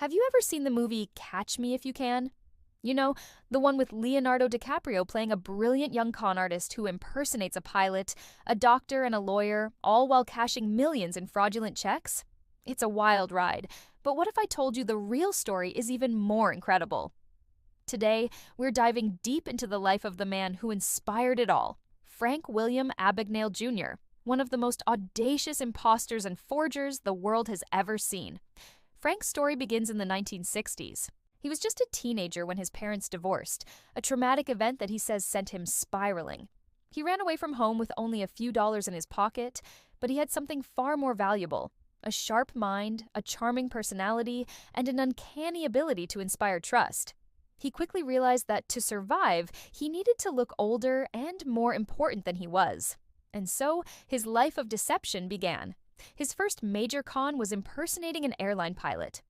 Have you ever seen the movie Catch Me If You Can? You know, the one with Leonardo DiCaprio playing a brilliant young con artist who impersonates a pilot, a doctor, and a lawyer, all while cashing millions in fraudulent checks? It's a wild ride, but what if I told you the real story is even more incredible? Today, we're diving deep into the life of the man who inspired it all, Frank William Abagnale Jr., one of the most audacious imposters and forgers the world has ever seen. Frank's story begins in the 1960s. He was just a teenager when his parents divorced, a traumatic event that he says sent him spiraling. He ran away from home with only a few dollars in his pocket, but he had something far more valuable: a sharp mind, a charming personality, and an uncanny ability to inspire trust. He quickly realized that to survive, he needed to look older and more important than he was. And so, his life of deception began. His first major con was impersonating an airline pilot.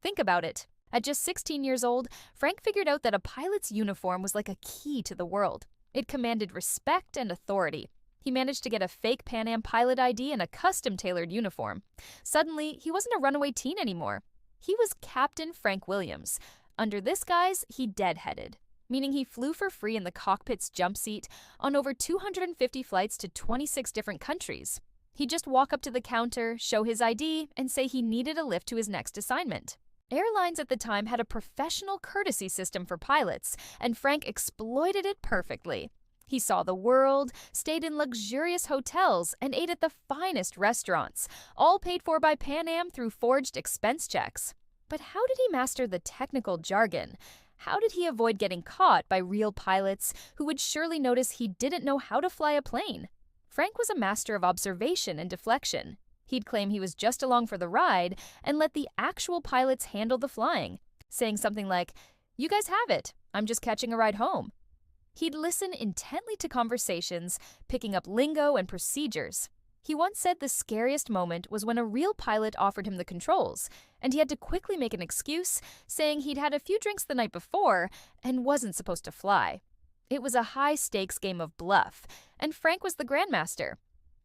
Think about it. At just 16 years old, Frank figured out that a pilot's uniform was like a key to the world. It commanded respect and authority. He managed to get a fake Pan Am pilot ID and a custom-tailored uniform. Suddenly, he wasn't a runaway teen anymore. He was Captain Frank Williams. Under this guise, he deadheaded, meaning he flew for free in the cockpit's jump seat on over 250 flights to 26 different countries. He'd just walk up to the counter, show his ID, and say he needed a lift to his next assignment. Airlines at the time had a professional courtesy system for pilots, and Frank exploited it perfectly. He saw the world, stayed in luxurious hotels, and ate at the finest restaurants, all paid for by Pan Am through forged expense checks. But how did he master the technical jargon? How did he avoid getting caught by real pilots who would surely notice he didn't know how to fly a plane? Frank was a master of observation and deflection. He'd claim he was just along for the ride and let the actual pilots handle the flying, saying something like, "You guys have it, I'm just catching a ride home." He'd listen intently to conversations, picking up lingo and procedures. He once said the scariest moment was when a real pilot offered him the controls, and he had to quickly make an excuse, saying he'd had a few drinks the night before and wasn't supposed to fly. It was a high-stakes game of bluff, and Frank was the grandmaster.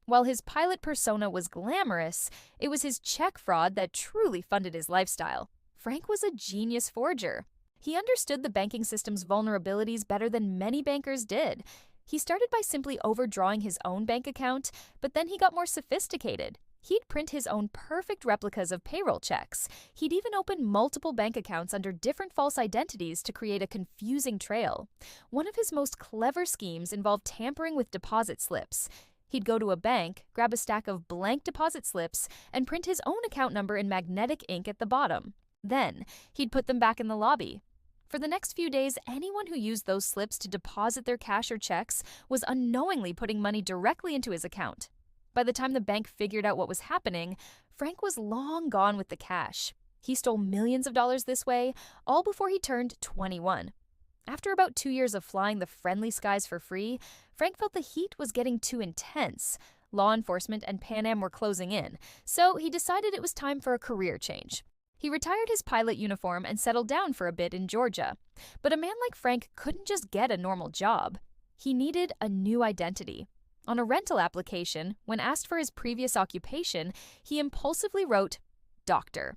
While his pilot persona was glamorous, it was his check fraud that truly funded his lifestyle. Frank was a genius forger. He understood the banking system's vulnerabilities better than many bankers did. He started by simply overdrawing his own bank account, but then he got more sophisticated. He'd print his own perfect replicas of payroll checks. He'd even open multiple bank accounts under different false identities to create a confusing trail. One of his most clever schemes involved tampering with deposit slips. He'd go to a bank, grab a stack of blank deposit slips, and print his own account number in magnetic ink at the bottom. Then, he'd put them back in the lobby. For the next few days, anyone who used those slips to deposit their cash or checks was unknowingly putting money directly into his account. By the time the bank figured out what was happening, Frank was long gone with the cash. He stole millions of dollars this way, all before he turned 21. After about 2 years of flying the friendly skies for free, Frank felt the heat was getting too intense. Law enforcement and Pan Am were closing in, so he decided it was time for a career change. He retired his pilot uniform and settled down for a bit in Georgia. But a man like Frank couldn't just get a normal job. He needed a new identity. On a rental application, when asked for his previous occupation, he impulsively wrote, "Doctor."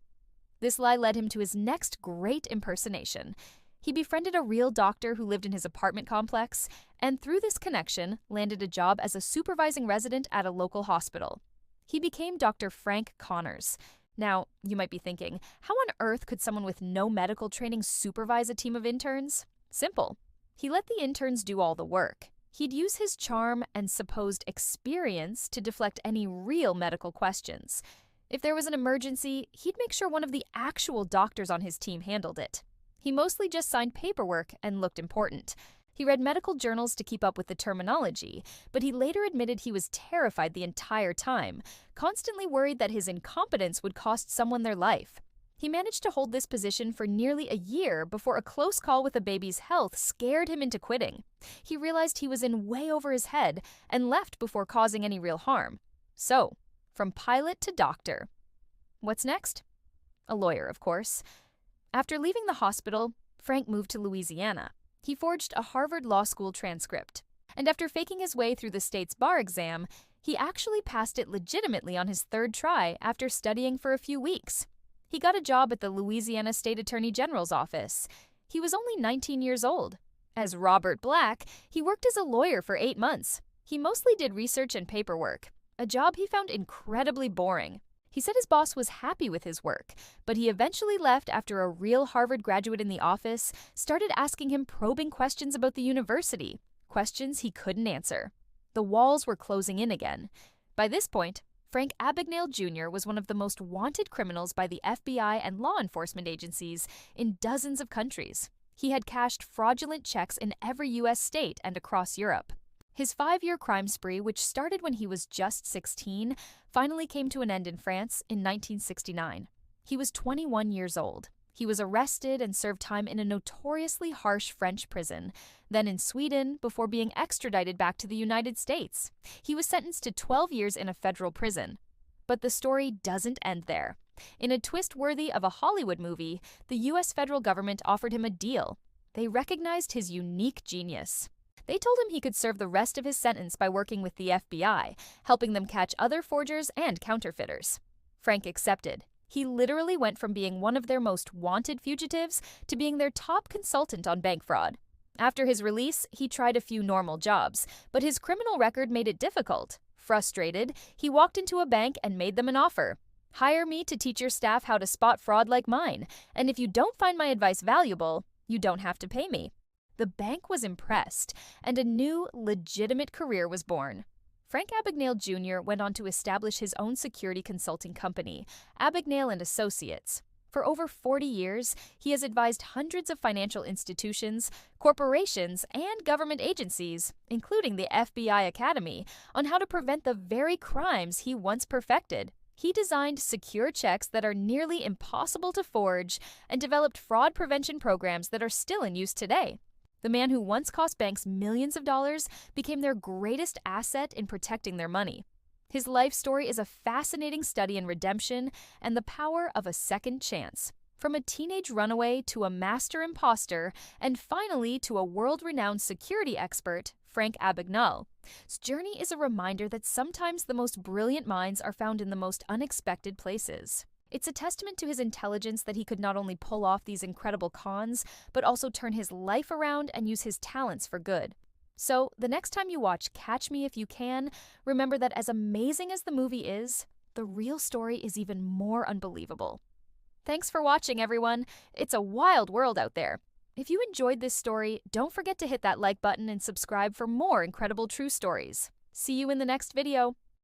This lie led him to his next great impersonation. He befriended a real doctor who lived in his apartment complex, and through this connection, landed a job as a supervising resident at a local hospital. He became Dr. Frank Connors. Now, you might be thinking, how on earth could someone with no medical training supervise a team of interns? Simple. He let the interns do all the work. He'd use his charm and supposed experience to deflect any real medical questions. If there was an emergency, he'd make sure one of the actual doctors on his team handled it. He mostly just signed paperwork and looked important. He read medical journals to keep up with the terminology, but he later admitted he was terrified the entire time, constantly worried that his incompetence would cost someone their life. He managed to hold this position for nearly a year before a close call with a baby's health scared him into quitting. He realized he was in way over his head and left before causing any real harm. So, from pilot to doctor. What's next? A lawyer, of course. After leaving the hospital, Frank moved to Louisiana. He forged a Harvard Law School transcript, and after faking his way through the state's bar exam, he actually passed it legitimately on his third try after studying for a few weeks. He got a job at the Louisiana State Attorney General's office. He was only 19 years old. As Robert Black, he worked as a lawyer for 8 months. He mostly did research and paperwork, a job he found incredibly boring. He said his boss was happy with his work, but he eventually left after a real Harvard graduate in the office started asking him probing questions about the university, questions he couldn't answer. The walls were closing in again. By this point, Frank Abagnale Jr. was one of the most wanted criminals by the FBI and law enforcement agencies in dozens of countries. He had cashed fraudulent checks in every U.S. state and across Europe. His 5-year crime spree, which started when he was just 16, finally came to an end in France in 1969. He was 21 years old. He was arrested and served time in a notoriously harsh French prison, then in Sweden before being extradited back to the United States. He was sentenced to 12 years in a federal prison. But the story doesn't end there. In a twist worthy of a Hollywood movie, the U.S. federal government offered him a deal. They recognized his unique genius. They told him he could serve the rest of his sentence by working with the FBI, helping them catch other forgers and counterfeiters. Frank accepted. He literally went from being one of their most wanted fugitives to being their top consultant on bank fraud. After his release, he tried a few normal jobs, but his criminal record made it difficult. Frustrated, he walked into a bank and made them an offer. "Hire me to teach your staff how to spot fraud like mine, and if you don't find my advice valuable, you don't have to pay me." The bank was impressed, and a new, legitimate career was born. Frank Abagnale Jr. went on to establish his own security consulting company, Abagnale & Associates. For over 40 years, he has advised hundreds of financial institutions, corporations, and government agencies, including the FBI Academy, on how to prevent the very crimes he once perfected. He designed secure checks that are nearly impossible to forge and developed fraud prevention programs that are still in use today. The man who once cost banks millions of dollars became their greatest asset in protecting their money. His life story is a fascinating study in redemption and the power of a second chance. From a teenage runaway to a master imposter, and finally to a world-renowned security expert, Frank Abagnale's journey is a reminder that sometimes the most brilliant minds are found in the most unexpected places. It's a testament to his intelligence that he could not only pull off these incredible cons, but also turn his life around and use his talents for good. So, the next time you watch Catch Me If You Can, remember that as amazing as the movie is, the real story is even more unbelievable. Thanks for watching, everyone. It's a wild world out there. If you enjoyed this story, don't forget to hit that like button and subscribe for more incredible true stories. See you in the next video.